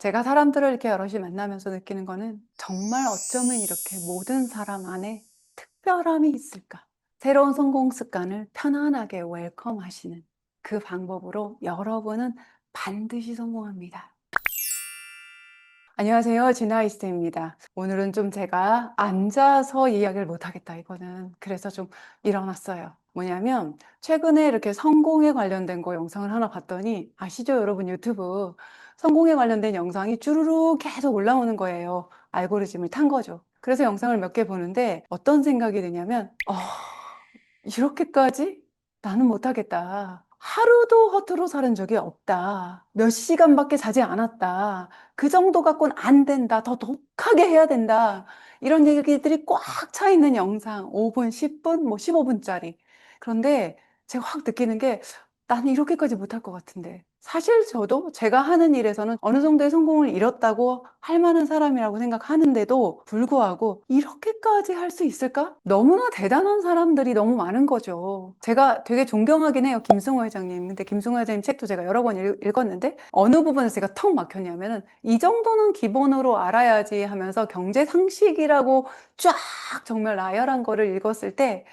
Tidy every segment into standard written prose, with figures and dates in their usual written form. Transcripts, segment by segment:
제가 사람들을 이렇게 여럿이 만나면서 느끼는 거는 정말 어쩌면 이렇게 모든 사람 안에 특별함이 있을까? 새로운 성공 습관을 편안하게 웰컴하시는 그 방법으로 여러분은 반드시 성공합니다. 안녕하세요. 진아이스트입니다. 오늘은 좀 제가 앉아서 이야기를 못하겠다, 이거는. 그래서 좀 일어났어요. 뭐냐면, 최근에 이렇게 성공에 관련된 거 영상을 하나 봤더니, 아시죠, 여러분? 유튜브. 성공에 관련된 영상이 쭈루룩 계속 올라오는 거예요. 알고리즘을 탄 거죠. 그래서 영상을 몇 개 보는데, 어떤 생각이 드냐면, 이렇게까지? 나는 못하겠다. 하루도 허투루 살은 적이 없다. 몇 시간밖에 자지 않았다. 그 정도 갖고는 안 된다. 더 독하게 해야 된다. 이런 얘기들이 꽉 차 있는 영상. 5분, 10분, 뭐 15분짜리. 그런데 제가 확 느끼는 게 나는 이렇게까지 못할 것 같은데. 사실 저도 제가 하는 일에서는 어느 정도의 성공을 이뤘다고 할 만한 사람이라고 생각하는데도 불구하고 이렇게까지 할 수 있을까? 너무나 대단한 사람들이 너무 많은 거죠. 제가 되게 존경하긴 해요. 김승호 회장님. 근데 김승호 회장님 책도 제가 여러 번 읽었는데 어느 부분에서 제가 턱 막혔냐면은 이 정도는 기본으로 알아야지 하면서 경제 상식이라고 쫙 정말 나열한 거를 읽었을 때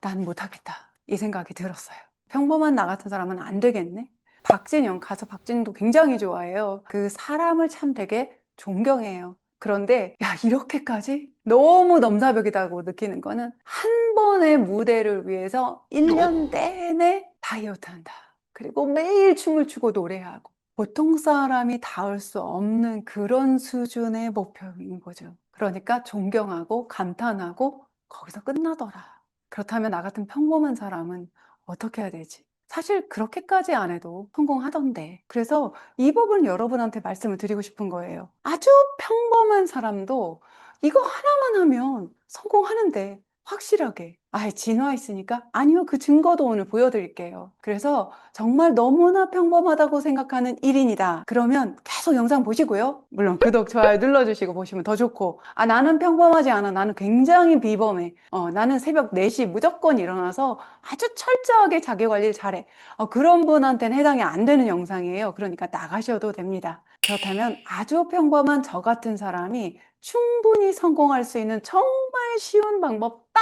난 못하겠다. 이 생각이 들었어요. 평범한 나 같은 사람은 안 되겠네? 박진영, 가수 박진영도 굉장히 좋아해요. 그 사람을 참 되게 존경해요. 그런데, 야, 이렇게까지? 너무 넘사벽이다고 느끼는 거는 한 번의 무대를 위해서 1년 내내 다이어트 한다. 그리고 매일 춤을 추고 노래하고. 보통 사람이 닿을 수 없는 그런 수준의 목표인 거죠. 그러니까 존경하고 감탄하고 거기서 끝나더라. 그렇다면 나 같은 평범한 사람은 어떻게 해야 되지? 사실 그렇게까지 안 해도 성공하던데. 그래서 이 부분 여러분한테 말씀을 드리고 싶은 거예요. 아주 평범한 사람도 이거 하나만 하면 성공하는데, 확실하게. 진화 있으니까? 아니요, 그 증거도 오늘 보여드릴게요. 그래서 정말 너무나 평범하다고 생각하는 1인이다. 그러면 계속 영상 보시고요. 물론 구독, 좋아요 눌러주시고 보시면 더 좋고. 나는 평범하지 않아. 나는 굉장히 비범해. 나는 새벽 4시 무조건 일어나서 아주 철저하게 자기 관리를 잘해. 그런 분한테는 해당이 안 되는 영상이에요. 그러니까 나가셔도 됩니다. 그렇다면 아주 평범한 저 같은 사람이 충분히 성공할 수 있는 정말 쉬운 방법 딱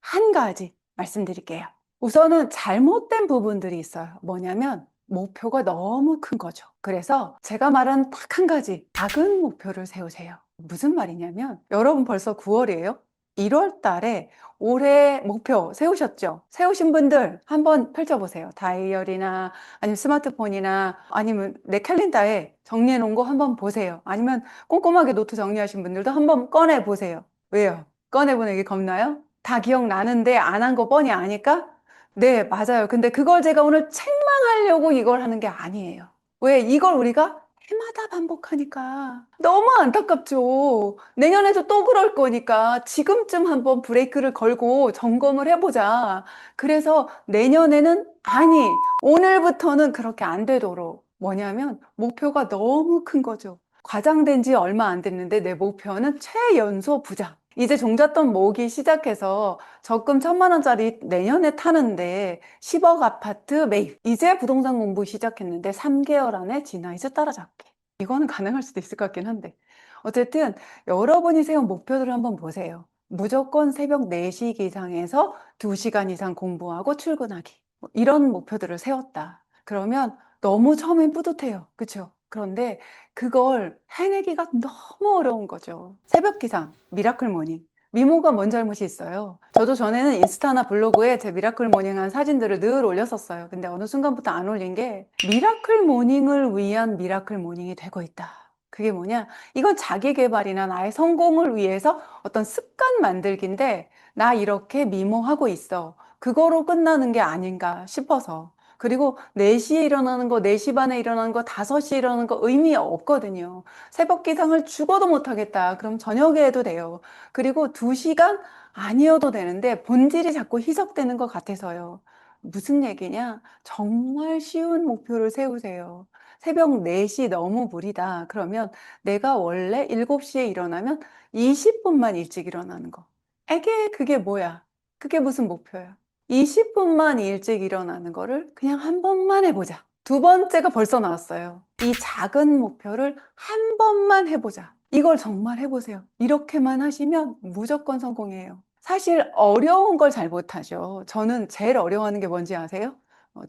한 가지 말씀드릴게요. 우선은 잘못된 부분들이 있어요. 뭐냐면 목표가 너무 큰 거죠. 그래서 제가 말한 딱 한 가지, 작은 목표를 세우세요. 무슨 말이냐면 여러분 벌써 9월이에요. 1월 달에 올해 목표 세우셨죠? 세우신 분들 한번 펼쳐보세요. 다이어리나 아니면 스마트폰이나 아니면 내 캘린더에 정리해 놓은 거 한번 보세요. 아니면 꼼꼼하게 노트 정리하신 분들도 한번 꺼내 보세요. 왜요? 꺼내 보내기 겁나요? 다 기억나는데 안 한 거 뻔히 아니까? 네, 맞아요. 근데 그걸 제가 오늘 책망하려고 이걸 하는 게 아니에요. 왜? 이걸 우리가 해마다 반복하니까 너무 안타깝죠. 내년에도 또 그럴 거니까 지금쯤 한번 브레이크를 걸고 점검을 해보자. 그래서 내년에는 아니, 오늘부터는 그렇게 안 되도록 뭐냐면 목표가 너무 큰 거죠. 과장된 지 얼마 안 됐는데 내 목표는 최연소 부자. 이제 종잣돈 모으기 시작해서 적금 1,000만 원짜리 내년에 타는데 10억 아파트 매입. 이제 부동산 공부 시작했는데 3개월 안에 진화이즈 따라잡기. 이거는 가능할 수도 있을 것 같긴 한데. 어쨌든 여러분이 세운 목표들을 한번 보세요. 무조건 새벽 4시 기상에서 2시간 이상 공부하고 출근하기. 이런 목표들을 세웠다. 그러면 너무 처음엔 뿌듯해요. 그쵸? 그런데 그걸 해내기가 너무 어려운 거죠. 새벽 기상, 미라클 모닝. 미모가 뭔 잘못이 있어요? 저도 전에는 인스타나 블로그에 제 미라클 모닝 한 사진들을 늘 올렸었어요. 근데 어느 순간부터 안 올린 게 미라클 모닝을 위한 미라클 모닝이 되고 있다. 그게 뭐냐? 이건 자기 개발이나 나의 성공을 위해서 어떤 습관 만들기인데 나 이렇게 미모하고 있어. 그거로 끝나는 게 아닌가 싶어서. 그리고 4시에 일어나는 거, 4시 반에 일어나는 거, 5시에 일어나는 거 의미 없거든요. 새벽 기상을 죽어도 못하겠다. 그럼 저녁에 해도 돼요. 그리고 2시간 아니어도 되는데 본질이 자꾸 희석되는 것 같아서요. 무슨 얘기냐? 정말 쉬운 목표를 세우세요. 새벽 4시 너무 무리다. 그러면 내가 원래 7시에 일어나면 20분만 일찍 일어나는 거. 에게 그게 뭐야? 그게 무슨 목표야? 20분만 일찍 일어나는 거를 그냥 한 번만 해보자. 두 번째가 벌써 나왔어요. 이 작은 목표를 한 번만 해보자. 이걸 정말 해보세요. 이렇게만 하시면 무조건 성공이에요. 사실 어려운 걸 잘 못하죠. 저는 제일 어려워하는 게 뭔지 아세요?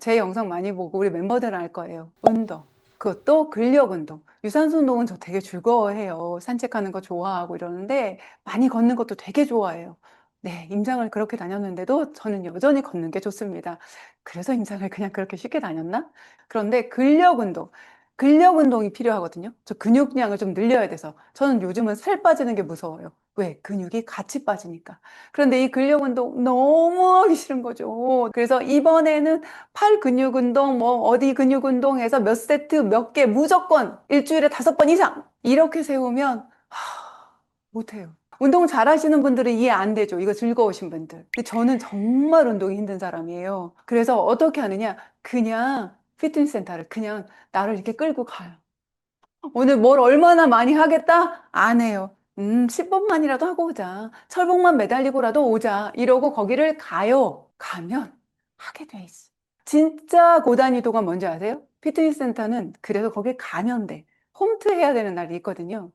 제 영상 많이 보고 우리 멤버들은 알 거예요. 운동. 그것도 근력 운동. 유산소 운동은 저 되게 즐거워해요. 산책하는 거 좋아하고 이러는데 많이 걷는 것도 되게 좋아해요. 네, 임장을 그렇게 다녔는데도 저는 여전히 걷는 게 좋습니다. 그래서 임장을 그냥 그렇게 쉽게 다녔나? 그런데 근력 운동. 근력 운동이 필요하거든요. 저 근육량을 좀 늘려야 돼서. 저는 요즘은 살 빠지는 게 무서워요. 왜? 근육이 같이 빠지니까. 그런데 이 근력 운동 너무 하기 싫은 거죠. 그래서 이번에는 팔 근육 운동, 뭐 어디 근육 운동해서 몇 세트, 몇 개 무조건 일주일에 5번 이상 이렇게 세우면 못해요. 운동 잘하시는 분들은 이해 안 되죠. 이거 즐거우신 분들. 근데 저는 정말 운동이 힘든 사람이에요. 그래서 어떻게 하느냐? 그냥 피트니스 센터를 그냥 나를 이렇게 끌고 가요. 오늘 뭘 얼마나 많이 하겠다? 안 해요. 10번만이라도 하고 오자. 철봉만 매달리고라도 오자. 이러고 거기를 가요. 가면 하게 돼 있어. 진짜 고단위도가 뭔지 아세요? 피트니스 센터는 그래서 거기 가면 돼. 홈트 해야 되는 날이 있거든요.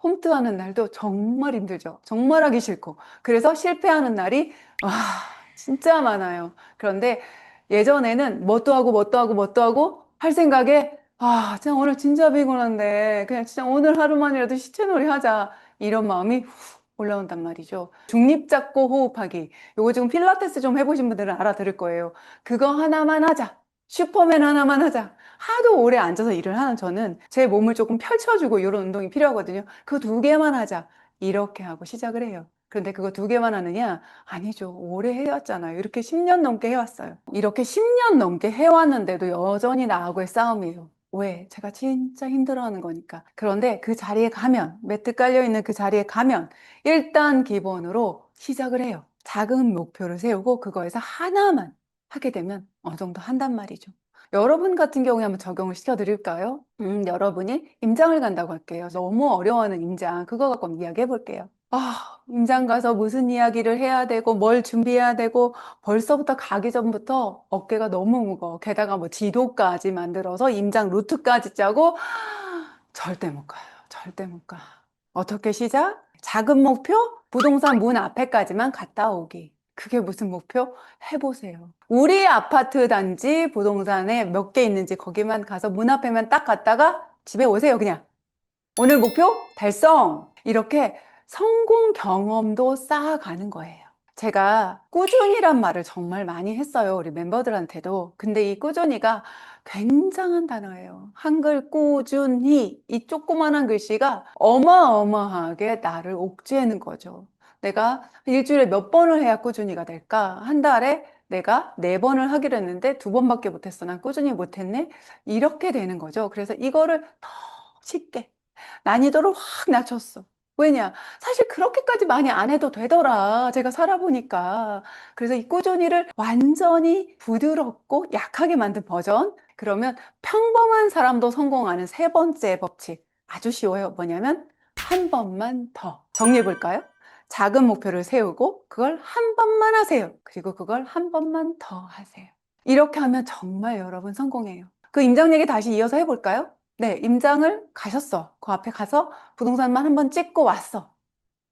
홈트 하는 날도 정말 힘들죠. 정말 하기 싫고. 그래서 실패하는 날이, 와, 진짜 많아요. 그런데 예전에는 뭣도 하고 뭣도 하고 뭣도 하고 할 생각에 진짜 오늘 진짜 피곤한데 그냥 진짜 오늘 하루만이라도 시체놀이 하자 이런 마음이 훅 올라온단 말이죠. 중립 잡고 호흡하기. 요거 지금 필라테스 좀 해보신 분들은 알아들을 거예요. 그거 하나만 하자. 슈퍼맨 하나만 하자. 하도 오래 앉아서 일을 하는 저는 제 몸을 조금 펼쳐주고 이런 운동이 필요하거든요. 그 두 개만 하자. 이렇게 하고 시작을 해요. 그런데 그거 두 개만 하느냐? 아니죠. 오래 해왔잖아요. 이렇게 10년 넘게 해왔어요. 이렇게 10년 넘게 해왔는데도 여전히 나하고의 싸움이에요. 왜? 제가 진짜 힘들어하는 거니까. 그런데 그 자리에 가면, 매트 깔려있는 그 자리에 가면, 일단 기본으로 시작을 해요. 작은 목표를 세우고 그거에서 하나만 하게 되면 어느 정도 한단 말이죠. 여러분 같은 경우에 한번 적용을 시켜드릴까요? 여러분이 임장을 간다고 할게요. 너무 어려워하는 임장, 그거 갖고 한번 이야기해 볼게요. 임장 가서 무슨 이야기를 해야 되고, 뭘 준비해야 되고, 벌써부터 가기 전부터 어깨가 너무 무거워. 게다가 뭐 지도까지 만들어서 임장 루트까지 짜고, 절대 못 가요. 절대 못 가. 어떻게 시작? 작은 목표? 부동산 문 앞에까지만 갔다 오기. 그게 무슨 목표? 해보세요. 우리 아파트 단지 부동산에 몇 개 있는지 거기만 가서 문 앞에만 딱 갔다가 집에 오세요, 그냥. 오늘 목표 달성! 이렇게 성공 경험도 쌓아가는 거예요. 제가 꾸준히란 말을 정말 많이 했어요. 우리 멤버들한테도. 근데 이 꾸준히가 굉장한 단어예요. 한글 꾸준히. 이 조그만한 글씨가 어마어마하게 나를 옥죄는 거죠. 내가 일주일에 몇 번을 해야 꾸준히가 될까? 한 달에 내가 4번을 하기로 했는데 2번밖에 못했어. 난 꾸준히 못했네. 이렇게 되는 거죠. 그래서 이거를 더 쉽게 난이도를 확 낮췄어. 왜냐? 사실 그렇게까지 많이 안 해도 되더라. 제가 살아보니까. 그래서 이 꾸준히를 완전히 부드럽고 약하게 만든 버전. 그러면 평범한 사람도 성공하는 세 번째 법칙. 아주 쉬워요. 뭐냐면 한 번만 더. 정리해 볼까요? 작은 목표를 세우고 그걸 한 번만 하세요. 그리고 그걸 한 번만 더 하세요. 이렇게 하면 정말 여러분 성공해요. 그 임장 얘기 다시 이어서 해볼까요? 네, 임장을 가셨어. 그 앞에 가서 부동산만 한번 찍고 왔어.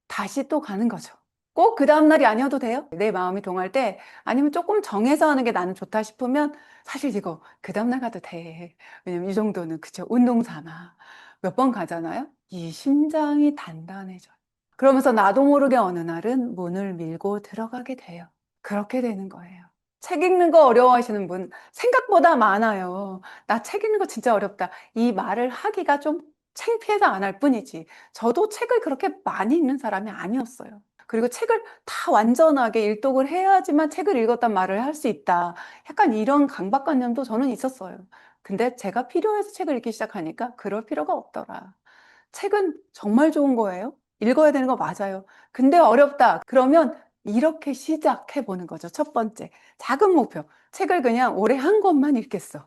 다시 또 가는 거죠. 꼭 그 다음날이 아니어도 돼요. 내 마음이 동할 때 아니면 조금 정해서 하는 게 나는 좋다 싶으면 사실 이거 그 다음날 가도 돼. 왜냐면 이 정도는 그쵸. 운동 삼아. 몇 번 가잖아요. 이 심장이 단단해져요. 그러면서 나도 모르게 어느 날은 문을 밀고 들어가게 돼요. 그렇게 되는 거예요. 책 읽는 거 어려워하시는 분 생각보다 많아요. 나 책 읽는 거 진짜 어렵다. 이 말을 하기가 좀 창피해서 안 할 뿐이지. 저도 책을 그렇게 많이 읽는 사람이 아니었어요. 그리고 책을 다 완전하게 일독을 해야지만 책을 읽었단 말을 할 수 있다. 약간 이런 강박관념도 저는 있었어요. 근데 제가 필요해서 책을 읽기 시작하니까 그럴 필요가 없더라. 책은 정말 좋은 거예요. 읽어야 되는 거 맞아요. 근데 어렵다. 그러면 이렇게 시작해 보는 거죠. 첫 번째. 작은 목표. 책을 그냥 올해 한 권만 읽겠어.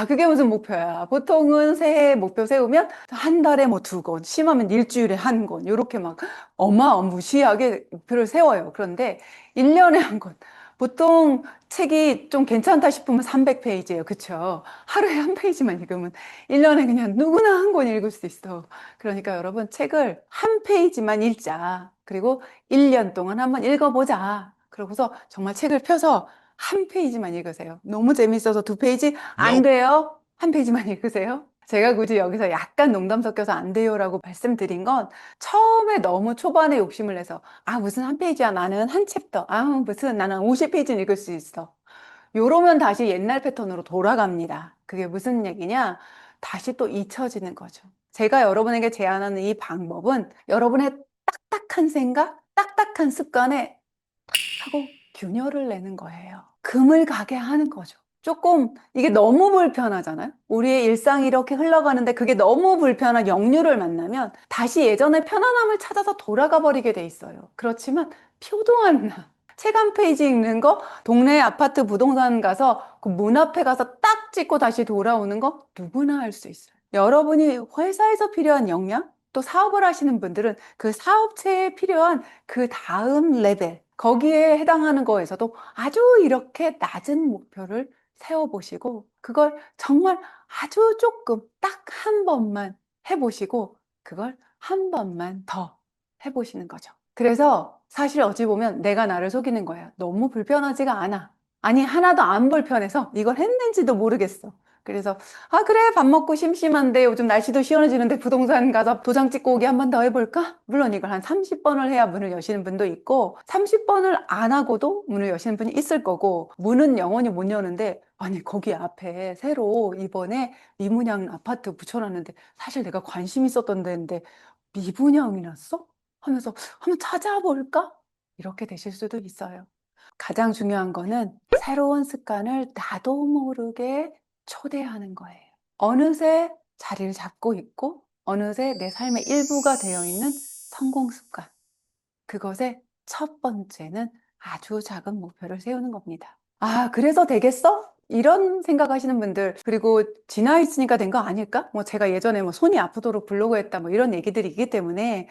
그게 무슨 목표야. 보통은 새해 목표 세우면 한 달에 뭐 2권, 심하면 일주일에 한 권, 이렇게 막 어마어마시하게 목표를 세워요. 그런데 1년에 한 권. 보통 책이 좀 괜찮다 싶으면 300페이지예요. 그쵸? 하루에 한 페이지만 읽으면 1년에 그냥 누구나 한 권 읽을 수 있어. 그러니까 여러분 책을 한 페이지만 읽자. 그리고 1년 동안 한번 읽어보자. 그러고서 정말 책을 펴서 한 페이지만 읽으세요. 너무 재밌어서 두 페이지? 안 돼요. 한 페이지만 읽으세요. 제가 굳이 여기서 약간 농담 섞여서 안 돼요라고 말씀드린 건 처음에 너무 초반에 욕심을 내서 무슨 한 페이지야. 나는 한 챕터. 무슨 나는 50페이지 읽을 수 있어. 요러면 다시 옛날 패턴으로 돌아갑니다. 그게 무슨 얘기냐? 다시 또 잊혀지는 거죠. 제가 여러분에게 제안하는 이 방법은 여러분의 딱딱한 생각, 딱딱한 습관에 하고 균열을 내는 거예요. 금을 가게 하는 거죠. 조금 이게 너무 불편하잖아요. 우리의 일상이 이렇게 흘러가는데 그게 너무 불편한 역류를 만나면 다시 예전의 편안함을 찾아서 돌아가 버리게 돼 있어요. 그렇지만 표도 안 나. 책 한 페이지 읽는 거, 동네 아파트 부동산 가서 그 문 앞에 가서 딱 찍고 다시 돌아오는 거 누구나 할 수 있어요. 여러분이 회사에서 필요한 역량, 또 사업을 하시는 분들은 그 사업체에 필요한 그 다음 레벨, 거기에 해당하는 거에서도 아주 이렇게 낮은 목표를 세워보시고, 그걸 정말 아주 조금 딱 한 번만 해보시고, 그걸 한 번만 더 해보시는 거죠. 그래서 사실 어찌 보면 내가 나를 속이는 거야. 너무 불편하지가 않아. 아니, 하나도 안 불편해서 이걸 했는지도 모르겠어. 그래서 그래, 밥 먹고 심심한데 요즘 날씨도 시원해지는데 부동산 가서 도장 찍고 오기 한 번 더 해볼까? 물론 이걸 한 30번을 해야 문을 여시는 분도 있고 30번을 안 하고도 문을 여시는 분이 있을 거고, 문은 영원히 못 여는데 아니 거기 앞에 새로 이번에 미분양 아파트 붙여놨는데 사실 내가 관심 있었던 데인데 미분양이 났어? 하면서 한번 찾아볼까? 이렇게 되실 수도 있어요. 가장 중요한 거는 새로운 습관을 나도 모르게 초대하는 거예요. 어느새 자리를 잡고 있고 어느새 내 삶의 일부가 되어 있는 성공 습관. 그것의 첫 번째는 아주 작은 목표를 세우는 겁니다. 그래서 되겠어? 이런 생각하시는 분들, 그리고 지나 있으니까 된 거 아닐까? 뭐 제가 예전에 뭐 손이 아프도록 블로그 했다 뭐 이런 얘기들이 있기 때문에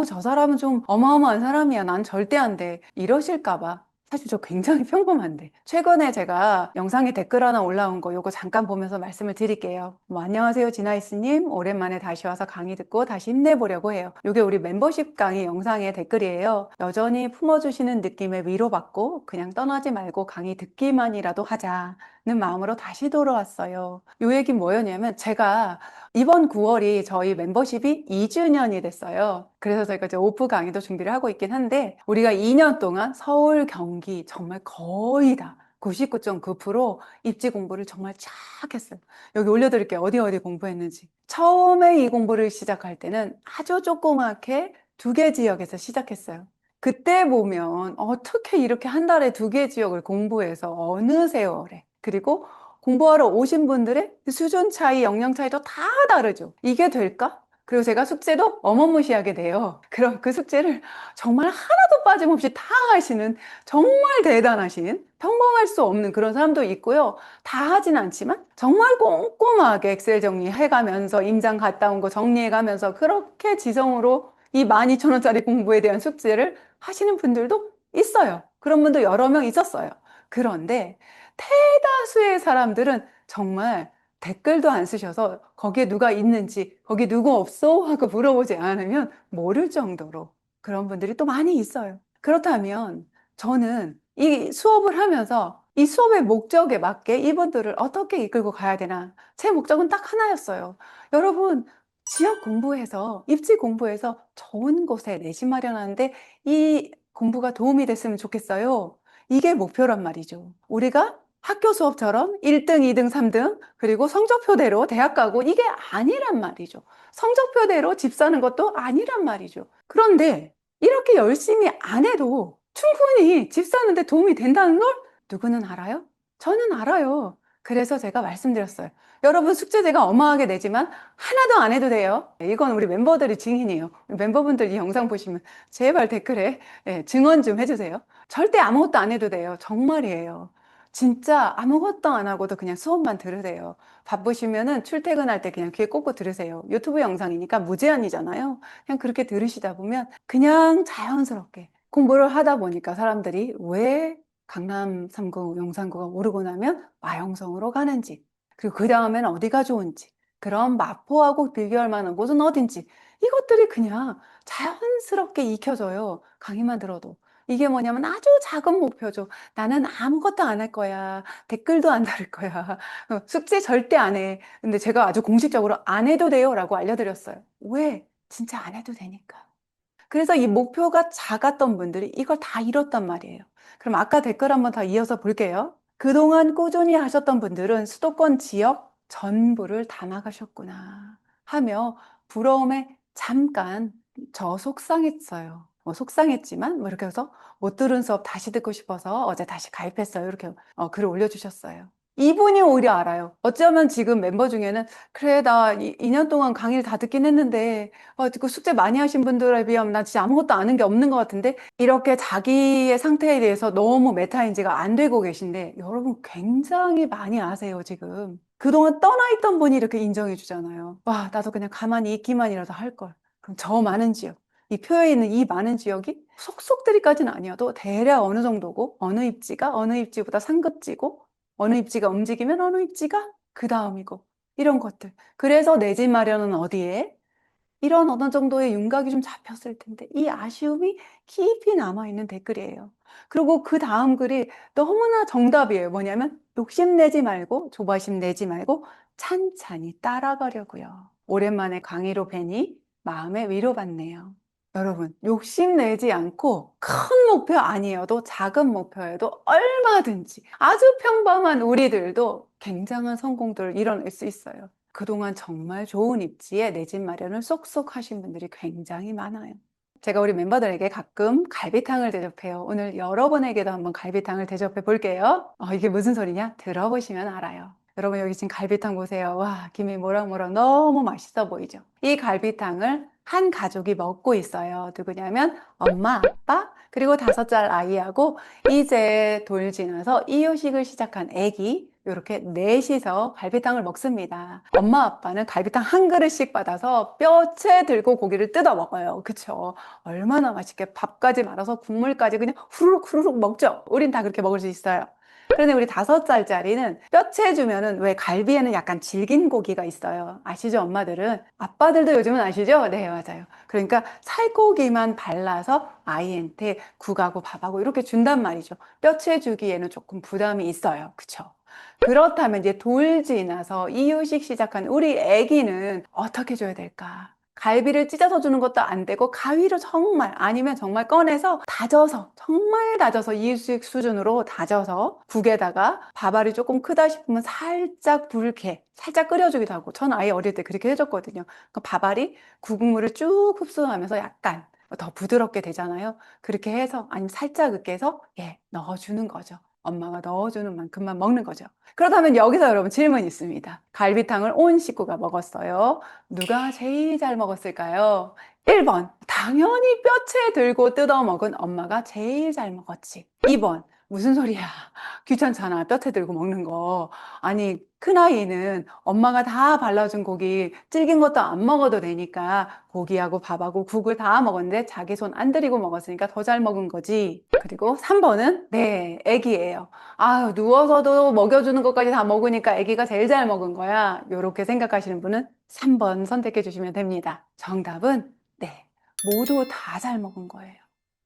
저 사람은 좀 어마어마한 사람이야. 난 절대 안 돼. 이러실까 봐. 사실 저 굉장히 평범한데 최근에 제가 영상에 댓글 하나 올라온 거 요거 잠깐 보면서 말씀을 드릴게요. 안녕하세요 지나이스님, 오랜만에 다시 와서 강의 듣고 다시 힘내보려고 해요. 요게 우리 멤버십 강의 영상의 댓글이에요. 여전히 품어주시는 느낌에 위로받고 그냥 떠나지 말고 강의 듣기만이라도 하자는 마음으로 다시 돌아왔어요. 요 얘기 뭐였냐면 제가 이번 9월이 저희 멤버십이 2주년이 됐어요. 그래서 저희가 이제 오프 강의도 준비를 하고 있긴 한데 우리가 2년 동안 서울, 경기 정말 거의 다 99.9% 입지 공부를 정말 쫙 했어요. 여기 올려드릴게요. 어디 공부했는지. 처음에 이 공부를 시작할 때는 아주 조그맣게 2개 지역에서 시작했어요. 그때 보면 어떻게 이렇게 한 달에 2개 지역을 공부해서 어느 세월에, 그리고 공부하러 오신 분들의 수준 차이, 역량 차이도 다 다르죠. 이게 될까? 그리고 제가 숙제도 어마무시하게 돼요. 그럼 그 숙제를 정말 하나도 빠짐없이 다 하시는 정말 대단하신, 평범할 수 없는 그런 사람도 있고요. 다 하진 않지만 정말 꼼꼼하게 엑셀 정리해가면서 임장 갔다 온 거 정리해가면서 그렇게 지성으로 이 12,000원짜리 공부에 대한 숙제를 하시는 분들도 있어요. 그런 분도 여러 명 있었어요. 그런데 대다수의 사람들은 정말 댓글도 안 쓰셔서 거기에 누가 있는지, 거기 누구 없어? 하고 물어보지 않으면 모를 정도로 그런 분들이 또 많이 있어요. 그렇다면 저는 이 수업을 하면서 이 수업의 목적에 맞게 이분들을 어떻게 이끌고 가야 되나? 제 목적은 딱 하나였어요. 여러분, 지역 공부해서, 입지 공부해서 좋은 곳에 내집 마련하는데 이 공부가 도움이 됐으면 좋겠어요. 이게 목표란 말이죠. 우리가 학교 수업처럼 1등, 2등, 3등, 그리고 성적표대로 대학 가고 이게 아니란 말이죠. 성적표대로 집 사는 것도 아니란 말이죠. 그런데 이렇게 열심히 안 해도 충분히 집 사는데 도움이 된다는 걸 누구는 알아요? 저는 알아요. 그래서 제가 말씀드렸어요. 여러분 숙제 제가 어마하게 내지만 하나도 안 해도 돼요. 이건 우리 멤버들이 증인이에요. 멤버분들 이 영상 보시면 제발 댓글에 증언 좀 해주세요. 절대 아무것도 안 해도 돼요. 정말이에요. 진짜 아무것도 안 하고도 그냥 수업만 들으세요. 바쁘시면은 출퇴근할 때 그냥 귀에 꽂고 들으세요. 유튜브 영상이니까 무제한이잖아요. 그냥 그렇게 들으시다 보면 그냥 자연스럽게 공부를 하다 보니까 사람들이 왜 강남 3구, 용산구가 오르고 나면 마용성으로 가는지, 그리고 그 다음엔 어디가 좋은지, 그럼 마포하고 비교할 만한 곳은 어딘지, 이것들이 그냥 자연스럽게 익혀져요. 강의만 들어도. 이게 뭐냐면 아주 작은 목표죠. 나는 아무것도 안 할 거야. 댓글도 안 달을 거야. 숙제 절대 안 해. 근데 제가 아주 공식적으로 안 해도 돼요 라고 알려드렸어요. 왜? 진짜 안 해도 되니까. 그래서 이 목표가 작았던 분들이 이걸 다 이뤘단 말이에요. 그럼 아까 댓글 한번 더 이어서 볼게요. 그동안 꾸준히 하셨던 분들은 수도권 지역 전부를 다 나가셨구나 하며 부러움에 잠깐 저 속상했어요. 뭐 속상했지만 뭐 이렇게 해서 못 들은 수업 다시 듣고 싶어서 어제 다시 가입했어요. 이렇게 글을 올려주셨어요. 이분이 오히려 알아요. 어쩌면 지금 멤버 중에는 그래 나 2년 동안 강의를 다 듣긴 했는데 그 숙제 많이 하신 분들에 비하면 나 진짜 아무것도 아는 게 없는 것 같은데 이렇게 자기의 상태에 대해서 너무 메타인지가 안 되고 계신데 여러분 굉장히 많이 아세요 지금. 그동안 떠나 있던 분이 이렇게 인정해 주잖아요. 와 나도 그냥 가만히 있기만이라도 할 걸. 그럼 저 많은 지역 이 표에 있는 이 많은 지역이 속속들이까지는 아니어도 대략 어느 정도고 어느 입지가 어느 입지보다 상급지고 어느 입지가 움직이면 어느 입지가 그 다음이고 이런 것들. 그래서 내 집 마련은 어디에? 이런 어느 정도의 윤곽이 좀 잡혔을 텐데 이 아쉬움이 깊이 남아있는 댓글이에요. 그리고 그 다음 글이 너무나 정답이에요. 뭐냐면 욕심내지 말고 조바심 내지 말고 찬찬히 따라가려고요. 오랜만에 강의로 뵈니 마음에 위로받네요. 여러분, 욕심내지 않고 큰 목표 아니어도 작은 목표에도 얼마든지 아주 평범한 우리들도 굉장한 성공들을 이뤄낼 수 있어요. 그동안 정말 좋은 입지에 내 집 마련을 쏙쏙 하신 분들이 굉장히 많아요. 제가 우리 멤버들에게 가끔 갈비탕을 대접해요. 오늘 여러분에게도 한번 갈비탕을 대접해 볼게요. 이게 무슨 소리냐? 들어보시면 알아요. 여러분 여기 지금 갈비탕 보세요. 와, 김이 모락모락 너무 맛있어 보이죠? 이 갈비탕을 한 가족이 먹고 있어요. 누구냐면 엄마, 아빠, 그리고 5살 아이하고 이제 돌 지나서 이유식을 시작한 아기 이렇게 넷이서 갈비탕을 먹습니다. 엄마 아빠는 갈비탕 한 그릇씩 받아서 뼈채 들고 고기를 뜯어 먹어요. 그쵸? 얼마나 맛있게 밥까지 말아서 국물까지 그냥 후루룩 후루룩 먹죠. 우린 다 그렇게 먹을 수 있어요. 그런데 우리 5살짜리는 뼈채 주면은 왜 갈비에는 약간 질긴 고기가 있어요. 아시죠, 엄마들은? 아빠들도 요즘은 아시죠? 네, 맞아요. 그러니까 살코기만 발라서 아이한테 국하고 밥하고 이렇게 준단 말이죠. 뼈채 주기에는 조금 부담이 있어요. 그쵸? 그렇다면 이제 돌 지나서 이유식 시작한 우리 아기는 어떻게 줘야 될까? 갈비를 찢어서 주는 것도 안 되고 가위로 정말 아니면 정말 꺼내서 다져서 정말 다져서 이유식 수준으로 다져서 국에다가 밥알이 조금 크다 싶으면 살짝 붉게 살짝 끓여주기도 하고 전 아이 어릴 때 그렇게 해줬거든요. 그 밥알이 국물을 쭉 흡수하면서 약간 더 부드럽게 되잖아요. 그렇게 해서 아니면 살짝 으깨서 넣어주는 거죠. 엄마가 넣어주는 만큼만 먹는 거죠. 그렇다면 여기서 여러분 질문이 있습니다. 갈비탕을 온 식구가 먹었어요. 누가 제일 잘 먹었을까요? 1번. 당연히 뼈채 들고 뜯어 먹은 엄마가 제일 잘 먹었지. 2번. 무슨 소리야. 귀찮잖아. 뼈채 들고 먹는 거. 아니, 큰아이는 엄마가 다 발라준 고기 질긴 것도 안 먹어도 되니까 고기하고 밥하고 국을 다 먹었는데 자기 손 안 들이고 먹었으니까 더 잘 먹은 거지. 그리고 3번은 네, 애기예요. 아유, 누워서도 먹여주는 것까지 다 먹으니까 아기가 제일 잘 먹은 거야. 이렇게 생각하시는 분은 3번 선택해 주시면 됩니다. 정답은 네, 모두 다 잘 먹은 거예요.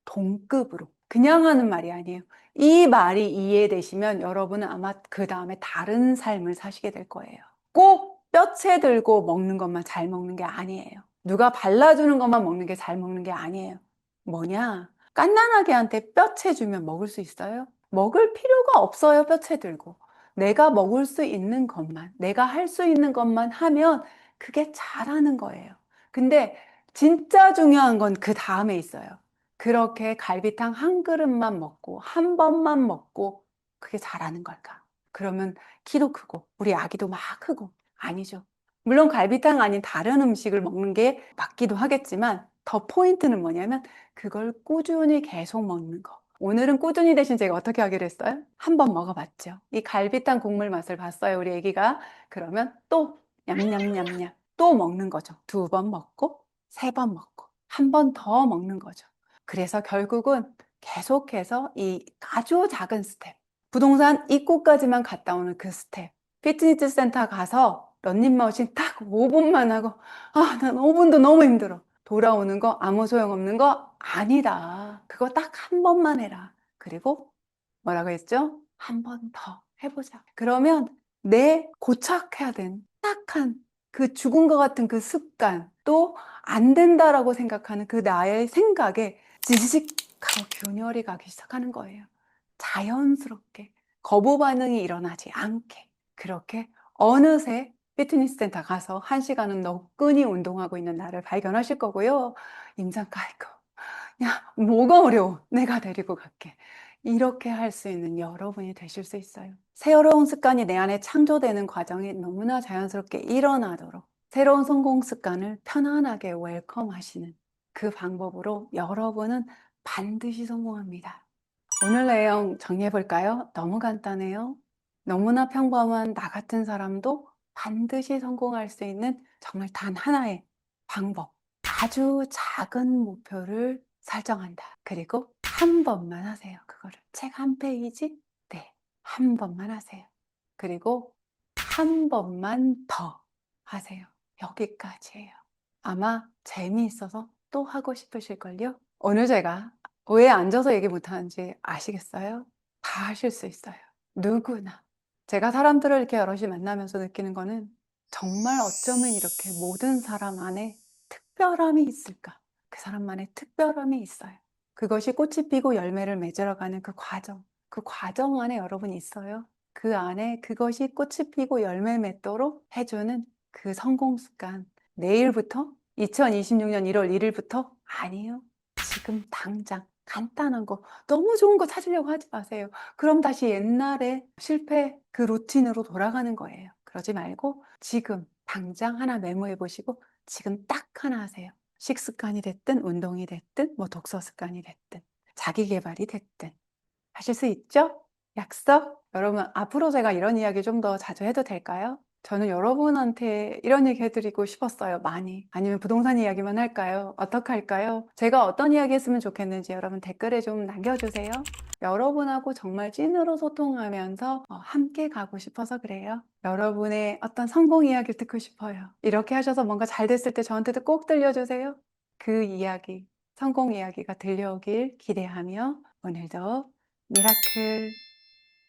동급으로. 그냥 하는 말이 아니에요. 이 말이 이해되시면 여러분은 아마 그 다음에 다른 삶을 사시게 될 거예요. 꼭 뼈채 들고 먹는 것만 잘 먹는 게 아니에요. 누가 발라주는 것만 먹는 게 잘 먹는 게 아니에요. 뭐냐? 갓난아기한테 뼈채 주면 먹을 수 있어요? 먹을 필요가 없어요, 뼈채 들고. 내가 먹을 수 있는 것만, 내가 할 수 있는 것만 하면 그게 잘하는 거예요. 근데 진짜 중요한 건 그 다음에 있어요. 그렇게 갈비탕 한 그릇만 먹고, 한 번만 먹고, 그게 잘하는 걸까? 그러면 키도 크고, 우리 아기도 막 크고, 아니죠. 물론 갈비탕 아닌 다른 음식을 먹는 게 맞기도 하겠지만, 더 포인트는 뭐냐면, 그걸 꾸준히 계속 먹는 거. 오늘은 꾸준히 대신 제가 어떻게 하기로 했어요? 한 번 먹어봤죠. 이 갈비탕 국물 맛을 봤어요, 우리 애기가. 그러면 또 냠냠냠냠 또 먹는 거죠. 2번 먹고, 3번 먹고, 한 번 더 먹는 거죠. 그래서 결국은 계속해서 이 아주 작은 스텝, 부동산 입구까지만 갔다 오는 그 스텝, 피트니스 센터 가서 런닝머신 딱 5분만 하고, 아, 난 5분도 너무 힘들어. 돌아오는 거 아무 소용없는 거 아니다. 그거 딱 한 번만 해라. 그리고 뭐라고 했죠? 한 번 더 해보자. 그러면 내 고착해야 된 딱한 그 죽은 것 같은 그 습관, 또 안 된다라고 생각하는 그 나의 생각에 지직하고 균열이 가기 시작하는 거예요. 자연스럽게 거부 반응이 일어나지 않게 그렇게 어느새 피트니스 센터 가서 1시간은 너끈히 운동하고 있는 나를 발견하실 거고요. 임상 깔고 야, 뭐가 어려워? 내가 데리고 갈게. 이렇게 할 수 있는 여러분이 되실 수 있어요. 새로운 습관이 내 안에 창조되는 과정이 너무나 자연스럽게 일어나도록 새로운 성공 습관을 편안하게 웰컴하시는 그 방법으로 여러분은 반드시 성공합니다. 오늘 내용 정리해 볼까요? 너무 간단해요. 너무나 평범한 나 같은 사람도 반드시 성공할 수 있는 정말 단 하나의 방법. 아주 작은 목표를 설정한다. 그리고 한 번만 하세요. 그거를. 책 한 페이지? 네. 한 번만 하세요. 그리고 한 번만 더 하세요. 여기까지예요. 아마 재미있어서 또 하고 싶으실걸요? 오늘 제가 왜 앉아서 얘기 못하는지 아시겠어요? 다 하실 수 있어요. 누구나. 제가 사람들을 이렇게 여럿이 만나면서 느끼는 거는 정말 어쩌면 이렇게 모든 사람 안에 특별함이 있을까? 그 사람만의 특별함이 있어요. 그것이 꽃이 피고 열매를 맺으러가는 그 과정 안에 여러분이 있어요. 그 안에 그것이 꽃이 피고 열매 맺도록 해주는 그 성공 습관. 내일부터? 2026년 1월 1일부터? 아니요. 지금 당장 간단한 거, 너무 좋은 거 찾으려고 하지 마세요. 그럼 다시 옛날에 실패 그 루틴으로 돌아가는 거예요. 그러지 말고 지금 당장 하나 메모해 보시고 지금 딱 하나 하세요. 식습관이 됐든 운동이 됐든 뭐 독서 습관이 됐든 자기 개발이 됐든 하실 수 있죠? 약속? 여러분, 앞으로 제가 이런 이야기 좀 더 자주 해도 될까요? 저는 여러분한테 이런 얘기 해드리고 싶었어요, 많이. 아니면 부동산 이야기만 할까요? 어떻게 할까요? 제가 어떤 이야기 했으면 좋겠는지 여러분 댓글에 좀 남겨주세요. 여러분하고 정말 찐으로 소통하면서 함께 가고 싶어서 그래요. 여러분의 어떤 성공 이야기를 듣고 싶어요. 이렇게 하셔서 뭔가 잘 됐을 때 저한테도 꼭 들려주세요. 그 이야기, 성공 이야기가 들려오길 기대하며 오늘도 미라클